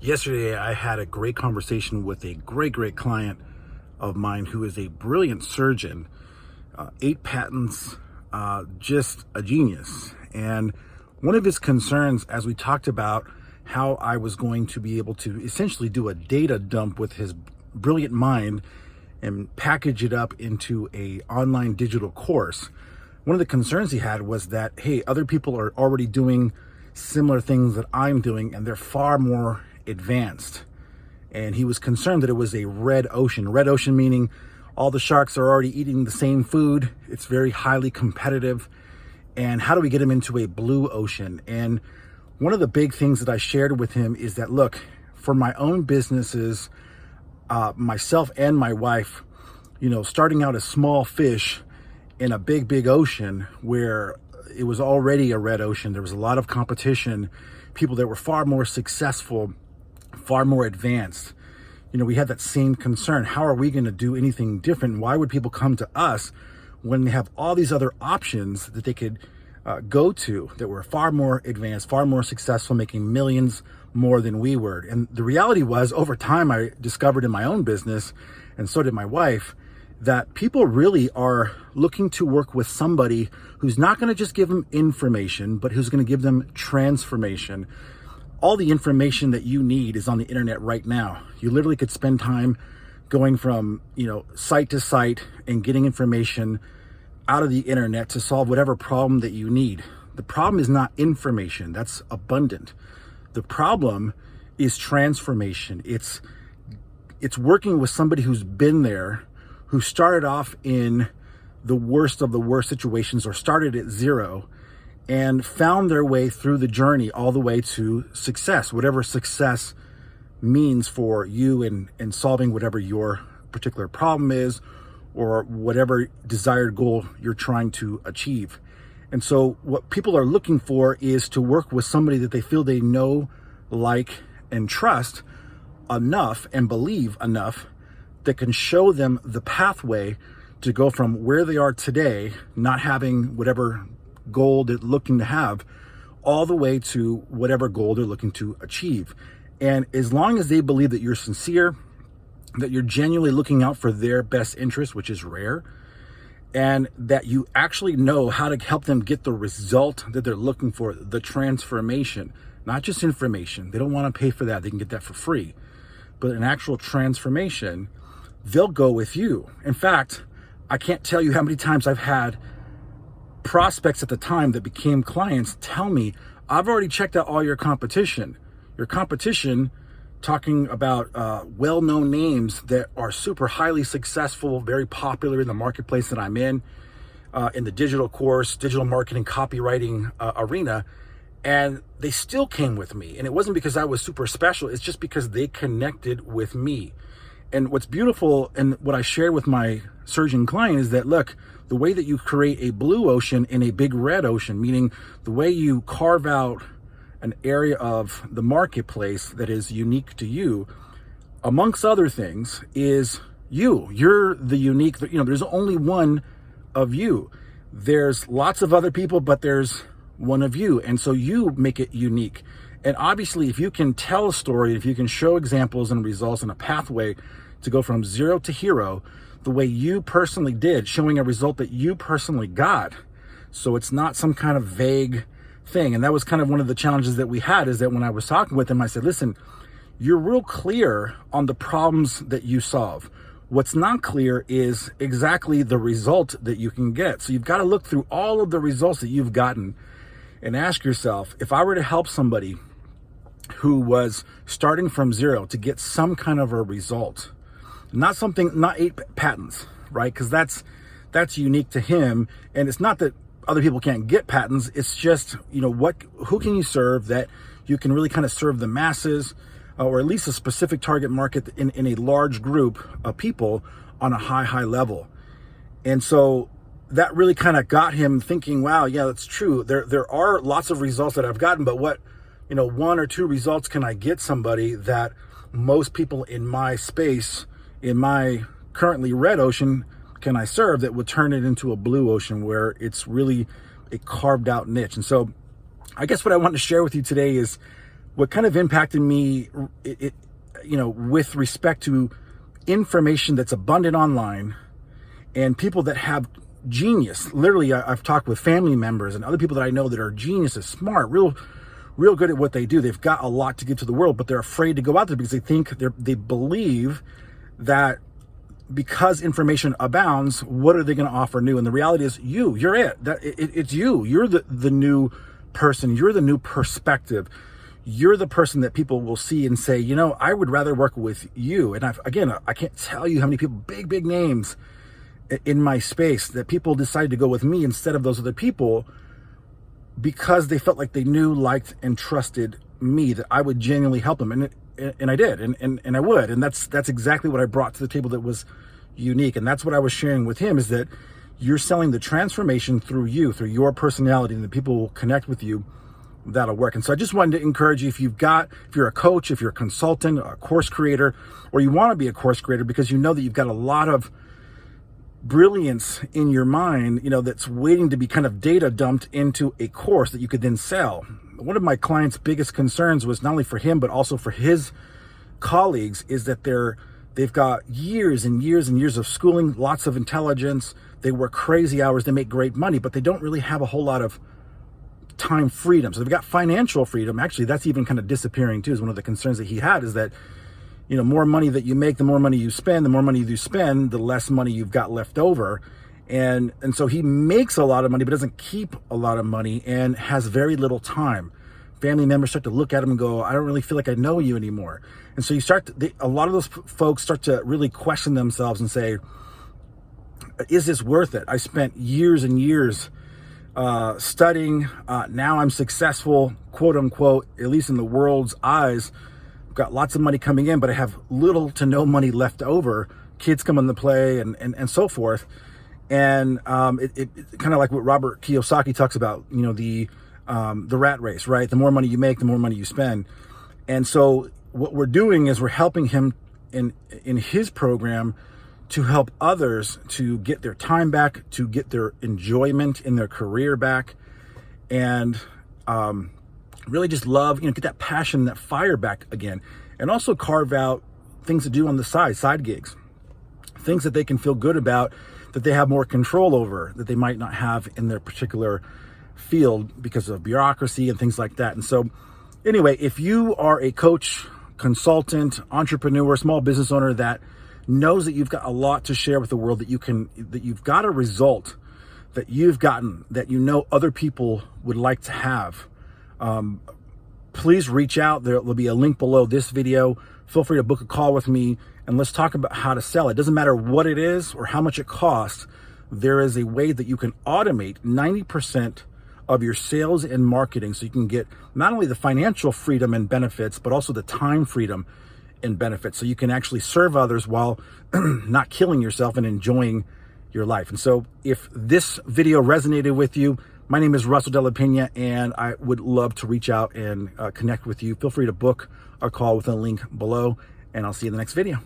Yesterday, I had a great conversation with a great client of mine who is a brilliant surgeon, 8 patents, just a genius. And one of his concerns, as we talked about how I was going to be able to essentially do a data dump with his brilliant mind and package it up into a online digital course, one of the concerns he had was that, hey, other people are already doing similar things that I'm doing, and they're far more advanced. And he was concerned that it was a red ocean. Red ocean meaning all the sharks are already eating the same food. It's very highly competitive. And how do we get him into a blue ocean? And one of the big things that I shared with him is that, look, for my own businesses, myself and my wife, starting out as small fish in a big ocean where it was already a red ocean. There was a lot of competition, people that were far more successful, far more advanced. We had that same concern. How are we going to do anything different? Why would people come to us when they have all these other options that they could go to that were far more advanced, far more successful, making millions more than we were? And the reality was, over time, I discovered in my own business, and so did my wife, that people really are looking to work with somebody who's not going to just give them information, but who's going to give them transformation. All the information that you need is on the internet right now. You literally could spend time going from, site to site and getting information out of the internet to solve whatever problem that you need. The problem is not information. That's abundant. The problem is transformation. It's working with somebody who's been there, who started off in the worst of the worst situations or started at zero and found their way through the journey all the way to success, whatever success means for you in solving whatever your particular problem is or whatever desired goal you're trying to achieve. And so what people are looking for is to work with somebody that they feel they know, like, and trust enough and believe enough that can show them the pathway to go from where they are today, not having whatever goal they're looking to have, all the way to whatever goal they're looking to achieve. And as long as they believe that you're sincere, that you're genuinely looking out for their best interest, which is rare, and that you actually know how to help them get the result that they're looking for, the transformation, not just information. They don't want to pay for that. They can get that for free. But an actual transformation, they'll go with you. In fact, I can't tell you how many times I've had prospects at the time that became clients tell me, I've already checked out all your competition. Your competition, talking about well-known names that are super highly successful, very popular in the marketplace that I'm in the digital course, digital marketing, copywriting arena. And they still came with me. And it wasn't because I was super special. It's just because they connected with me. And what's beautiful and what I shared with my surgeon client is that, look, the way that you create a blue ocean in a big red ocean, meaning the way you carve out an area of the marketplace that is unique to you, amongst other things, is you. You're the unique, there's only one of you. There's lots of other people, but there's one of you. And so you make it unique. And obviously, if you can tell a story, if you can show examples and results and a pathway to go from zero to hero, the way you personally did, showing a result that you personally got. So it's not some kind of vague thing. And that was kind of one of the challenges that we had, is that when I was talking with him, I said, listen, you're real clear on the problems that you solve. What's not clear is exactly the result that you can get. So you've got to look through all of the results that you've gotten and ask yourself, if I were to help somebody who was starting from zero to get some kind of a result, not 8 patents, right? Because that's unique to him. And it's not that other people can't get patents. It's just, who can you serve that you can really kind of serve the masses, or at least a specific target market in a large group of people on a high level. And so that really kind of got him thinking, wow, yeah, that's true. There are lots of results that I've gotten, but what, 1 or 2 results can I get somebody that most people in my space, in my currently red ocean, can I serve that would turn it into a blue ocean where it's really a carved out niche? And so I guess what I want to share with you today is what kind of impacted me, with respect to information that's abundant online and people that have genius. Literally, I've talked with family members and other people that I know that are geniuses, smart, real good at what they do. They've got a lot to give to the world, but they're afraid to go out there because they believe that because information abounds, what are they going to offer new? And the reality is you're it. It's you. You're the new person. You're the new perspective. You're the person that people will see and say, I would rather work with you. And I can't tell you how many people, big names in my space, that people decided to go with me instead of those other people because they felt like they knew, liked, and trusted me, that I would genuinely help them. And I did, and I would. And that's exactly what I brought to the table that was unique. And that's what I was sharing with him, is that you're selling the transformation through your personality, and the people will connect with you. That'll work. And so I just wanted to encourage you, if you're a coach, if you're a consultant, a course creator, or you want to be a course creator because you know that you've got a lot of brilliance in your mind, that's waiting to be kind of data dumped into a course that you could then sell. One of my clients' biggest concerns was not only for him, but also for his colleagues, is that they've got years and years and years of schooling, lots of intelligence. They work crazy hours. They make great money, but they don't really have a whole lot of time freedom. So they've got financial freedom. Actually, that's even kind of disappearing too, is one of the concerns that he had, is that, more money that you make, the more money you spend, the less money you've got left over. And so he makes a lot of money, but doesn't keep a lot of money and has very little time. Family members start to look at him and go, I don't really feel like I know you anymore. And so a lot of those folks start to really question themselves and say, is this worth it? I spent years and years studying. Now I'm successful, quote unquote, at least in the world's eyes. I've got lots of money coming in, but I have little to no money left over. Kids come into play and so forth. And it kind of like what Robert Kiyosaki talks about, the rat race, right? The more money you make, the more money you spend. And so what we're doing is we're helping him in his program to help others to get their time back, to get their enjoyment in their career back, and really just love, get that passion, that fire back again. And also carve out things to do on the side gigs, things that they can feel good about, that they have more control over, that they might not have in their particular field because of bureaucracy and things like that. And so anyway, if you are a coach, consultant, entrepreneur, small business owner that knows that you've got a lot to share with the world, that you've got a result that you've gotten that other people would like to have, please reach out. There'll be a link below this video. Feel free to book a call with me and let's talk about how to sell. It doesn't matter what it is or how much it costs. There is a way that you can automate 90% of your sales and marketing, so you can get not only the financial freedom and benefits, but also the time freedom and benefits, so you can actually serve others while not killing yourself and enjoying your life. And so if this video resonated with you, my name is Russell De La Pena, and I would love to reach out and connect with you. Feel free to book a call with a link below, and I'll see you in the next video.